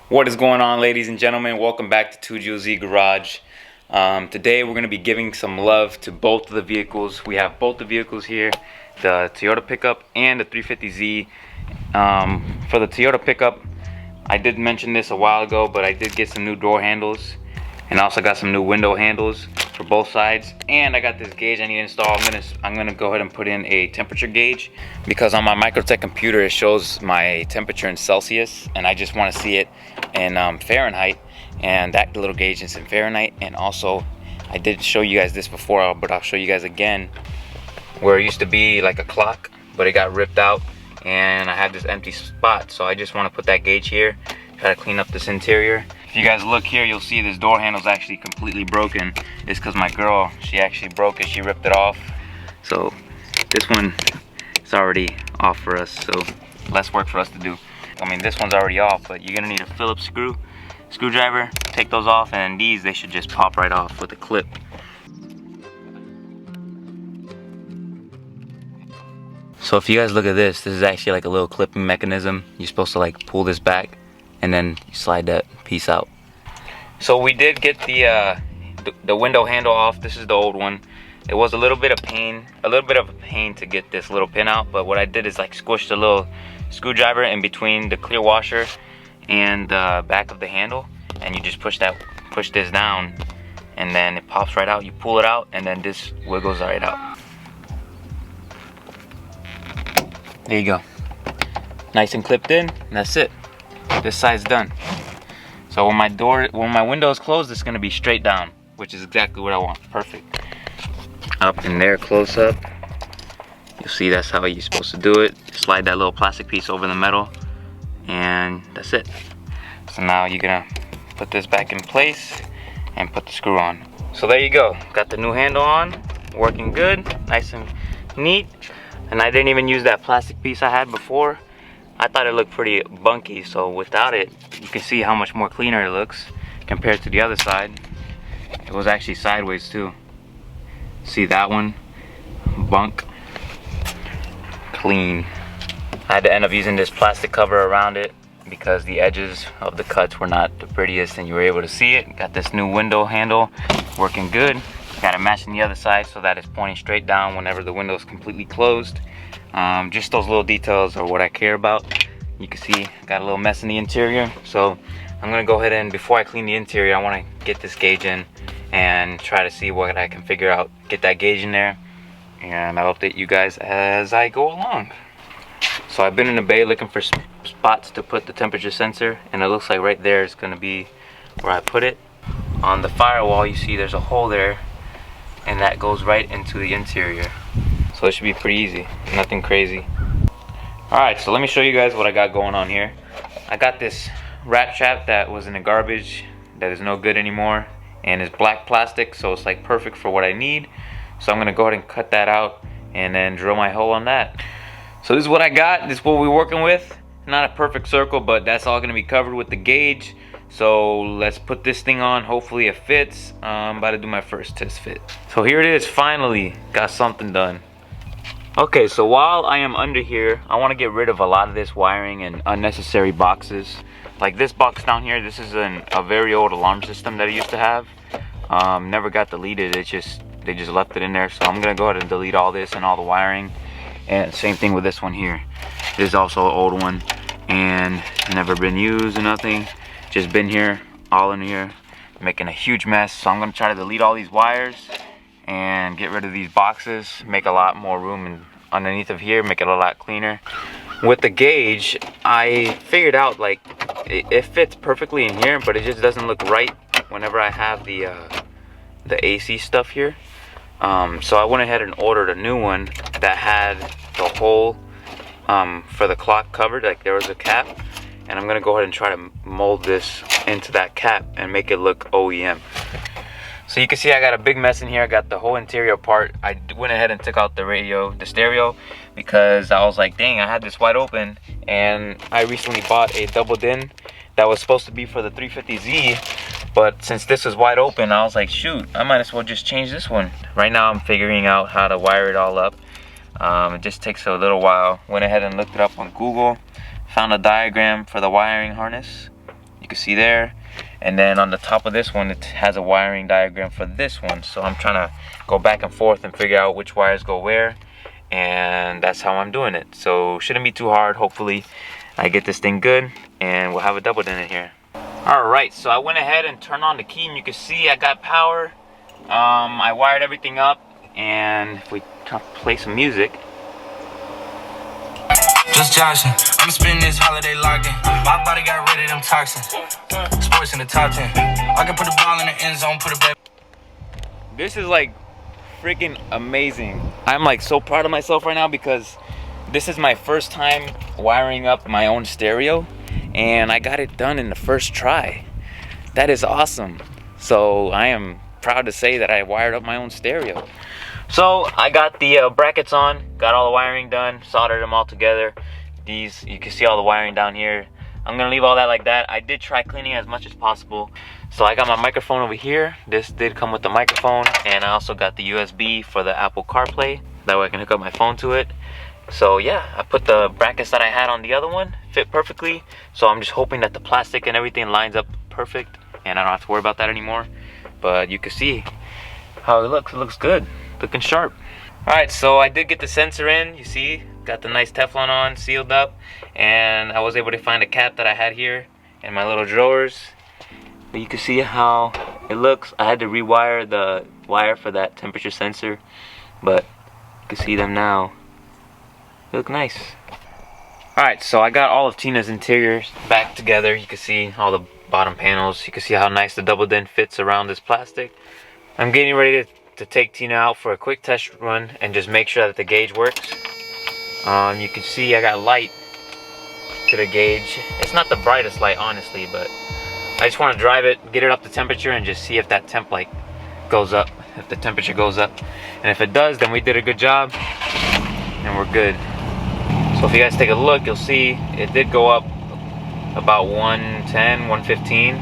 What is going on, ladies and gentlemen? Welcome back to 2GOZ Garage. Today we're going to be giving some love to both of the vehicles. We have both the vehicles here, the Toyota pickup and the 350Z. For the Toyota pickup, I did mention this a while ago, but I did get some new door handles and also got some new window handles for both sides, and I got this gauge I need to install. I'm gonna go ahead and put in a temperature gauge because on my Microtech computer it shows my temperature in Celsius, and I just want to see it in Fahrenheit, and that little gauge is in Fahrenheit. And also, I did show you guys this before, but I'll show you guys again, where it used to be like a clock, but it got ripped out, and I had this empty spot, so I just want to put that gauge here, try to clean up this interior. If you guys look here, you'll see this door handle is actually completely broken. It's because my girl, she actually broke it. She ripped it off. So this one is already off for us, so less work for us to do. I mean, this one's already off, but you're gonna need a Phillips screwdriver. Take those off, and these, they should just pop right off with a clip. So if you guys look at this is actually like a little clipping mechanism. You're supposed to like pull this back and then you slide that piece out. So we did get the window handle off. This is the old one. It was a little bit of a pain to get this little pin out, but what I did is like squished a little screwdriver in between the clear washer and the back of the handle, and you just push this down, and then it pops right out. You pull it out, and then this wiggles right out. There you go. Nice and clipped in, and that's it. This side's done. So when my window is closed, it's gonna be straight down, which is exactly what I want. Perfect. Up in there, close up. You'll see that's how you're supposed to do it. Slide that little plastic piece over the metal, and that's it. So now you're gonna put this back in place and put the screw on. So there you go. Got the new handle on, working good, nice and neat. And I didn't even use that plastic piece I had before. I thought it looked pretty bunky, so without it, you can see how much more cleaner it looks compared to the other side. It was actually sideways too. See that one? Bunk. Clean. I had to end up using this plastic cover around it because the edges of the cuts were not the prettiest, and you were able to see it. Got this new window handle working good. Got it matching the other side so that it's pointing straight down whenever the window is completely closed. Just those little details are what I care about. You can see got a little mess in the interior, so I'm gonna go ahead and, before I clean the interior, I want to get this gauge in and try to see what I can figure out. Get that gauge in there, and I'll update you guys as I go along. So I've been in the bay looking for spots to put the temperature sensor, and it looks like right there is gonna be where I put it. On the firewall, you see there's a hole there, and that goes right into the interior. So it should be pretty easy, nothing crazy. Alright, so let me show you guys what I got going on here. I got this rat trap that was in the garbage that is no good anymore, and it's black plastic, so it's like perfect for what I need. So I'm gonna go ahead and cut that out and then drill my hole on that. So this is what I got, this is what we're working with. Not a perfect circle, but that's all gonna be covered with the gauge. So let's put this thing on, hopefully it fits. I'm about to do my first test fit. So here it is, finally got something done. Okay, so while I am under here, I want to get rid of a lot of this wiring and unnecessary boxes. Like this box down here, this is a very old alarm system that I used to have. Never got deleted, they just left it in there. So I'm gonna go ahead and delete all this and all the wiring. And same thing with this one here. This is also an old one and never been used or nothing. Just been here, all in here, making a huge mess. So I'm gonna try to delete all these wires and get rid of these boxes, make a lot more room underneath of here, make it a lot cleaner. With the gauge, I figured out like it fits perfectly in here, but it just doesn't look right whenever I have the AC stuff here. So I went ahead and ordered a new one that had the hole for the clock covered, like there was a cap, and I'm gonna go ahead and try to mold this into that cap and make it look OEM. So you can see I got a big mess in here. I got the whole interior apart. I went ahead and took out the stereo, because I was like, dang, I had this wide open, and I recently bought a double din that was supposed to be for the 350Z, but since this is wide open, I was like, shoot, I might as well just change this one. Right now I'm figuring out how to wire it all up. It just takes a little while. Went ahead and looked it up on Google, found a diagram for the wiring harness, you can see there. And then on the top of this one, it has a wiring diagram for this one. So I'm trying to go back and forth and figure out which wires go where. And that's how I'm doing it. So shouldn't be too hard. Hopefully I get this thing good and we'll have a double in it here. Alright, so I went ahead and turned on the key, and you can see I got power. I wired everything up, and if we play some music. Just joshing, I'm spending this holiday locked in. My body got rid of them toxins. Sports in the top 10. I can put the ball in the end zone, put it back. This is like freaking amazing. I'm like so proud of myself right now because this is my first time wiring up my own stereo, and I got it done in the first try. That is awesome. So I am proud to say that I wired up my own stereo. So I got the brackets on, got all the wiring done, soldered them all together. These, you can see all the wiring down here. I'm gonna leave all that like that. I did try cleaning as much as possible. So I got my microphone over here. This did come with the microphone, and I also got the USB for the Apple CarPlay. That way I can hook up my phone to it. So yeah, I put the brackets that I had on the other one, fit perfectly. So I'm just hoping that the plastic and everything lines up perfect, and I don't have to worry about that anymore. But you can see how it looks good, looking sharp. Alright, so I did get the sensor in, you see, got the nice Teflon on, sealed up, and I was able to find a cap that I had here in my little drawers. But you can see how it looks. I had to rewire the wire for that temperature sensor, but you can see them now. They look nice. Alright, so I got all of Tina's interiors back together. You can see all the bottom panels. You can see how nice the double dent fits around this plastic. I'm getting ready to take Tina out for a quick test run and just make sure that the gauge works. You can see I got light to the gauge. It's not the brightest light, honestly, but I just want to drive it, get it up to temperature, and just see if that temp light goes up, if the temperature goes up. And if it does, then we did a good job and we're good. So if you guys take a look, you'll see it did go up about 110, 115.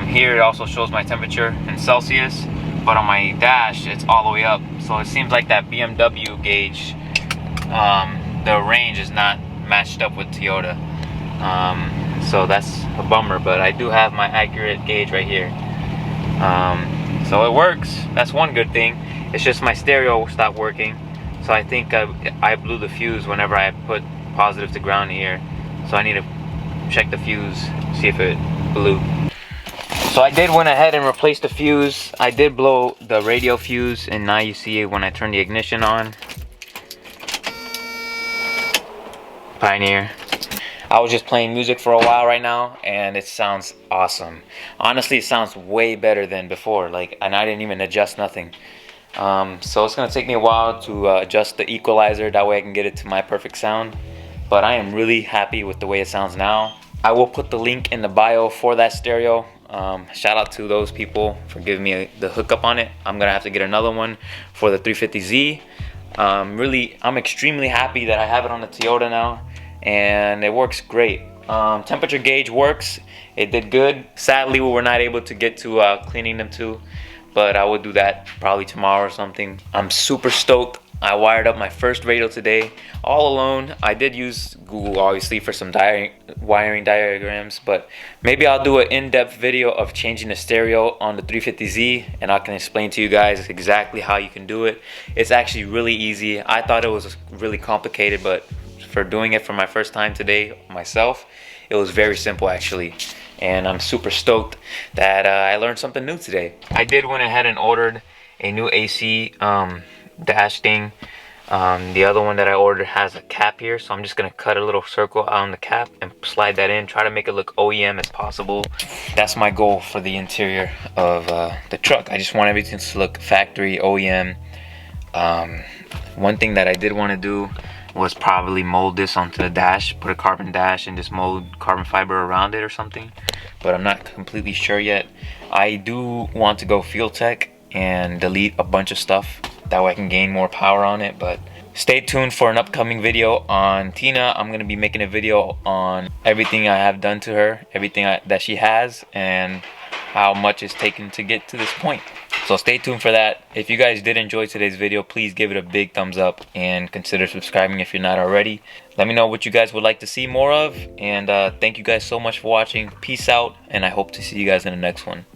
Here it also shows my temperature in Celsius, but on my dash it's all the way up. So it seems like that BMW gauge, the range is not matched up with Toyota. So that's a bummer, but I do have my accurate gauge right here. So it works. That's one good thing. It's just my stereo stopped working. So I think I blew the fuse whenever I put positive to ground here. So I need to check the fuse, see if it blew. So I did went ahead and replace the fuse. I did blow the radio fuse, and now you see when I turn the ignition on. Pioneer. I was just playing music for a while right now, and it sounds awesome. Honestly, it sounds way better than before. And I didn't even adjust nothing. So it's gonna take me a while to adjust the equalizer. That way I can get it to my perfect sound. But I am really happy with the way it sounds now. I will put the link in the bio for that stereo. Shout out to those people for giving me the hookup on it. I'm gonna have to get another one for the 350Z. I'm extremely happy that I have it on the Toyota now, and it works great. Temperature gauge works. It did good. Sadly, we were not able to get to cleaning them too, but I will do that probably tomorrow or something. I'm super stoked. I wired up my first radio today all alone. I did use Google obviously for some wiring diagrams, but maybe I'll do an in-depth video of changing the stereo on the 350Z, and I can explain to you guys exactly how you can do it. It's actually really easy. I thought it was really complicated, but for doing it for my first time today myself, it was very simple actually. And I'm super stoked that I learned something new today. I did went ahead and ordered a new AC dash thing. The other one that I ordered has a cap here, so I'm just gonna cut a little circle on the cap and slide that in, try to make it look OEM as possible. That's my goal for the interior of the truck. I just want everything to look factory OEM. One thing that I did want to do was probably mold this onto the dash, put a carbon dash and just mold carbon fiber around it or something, but I'm not completely sure yet. I do want to go Fuel Tech and delete a bunch of stuff, that way I can gain more power on it. But stay tuned for an upcoming video on Tina. I'm going to be making a video on everything I have done to her, everything that she has, and how much it's taken to get to this point. So stay tuned for that. If you guys did enjoy today's video, please give it a big thumbs up and consider subscribing if you're not already. Let me know what you guys would like to see more of, and thank you guys so much for watching. Peace out, and I hope to see you guys in the next one.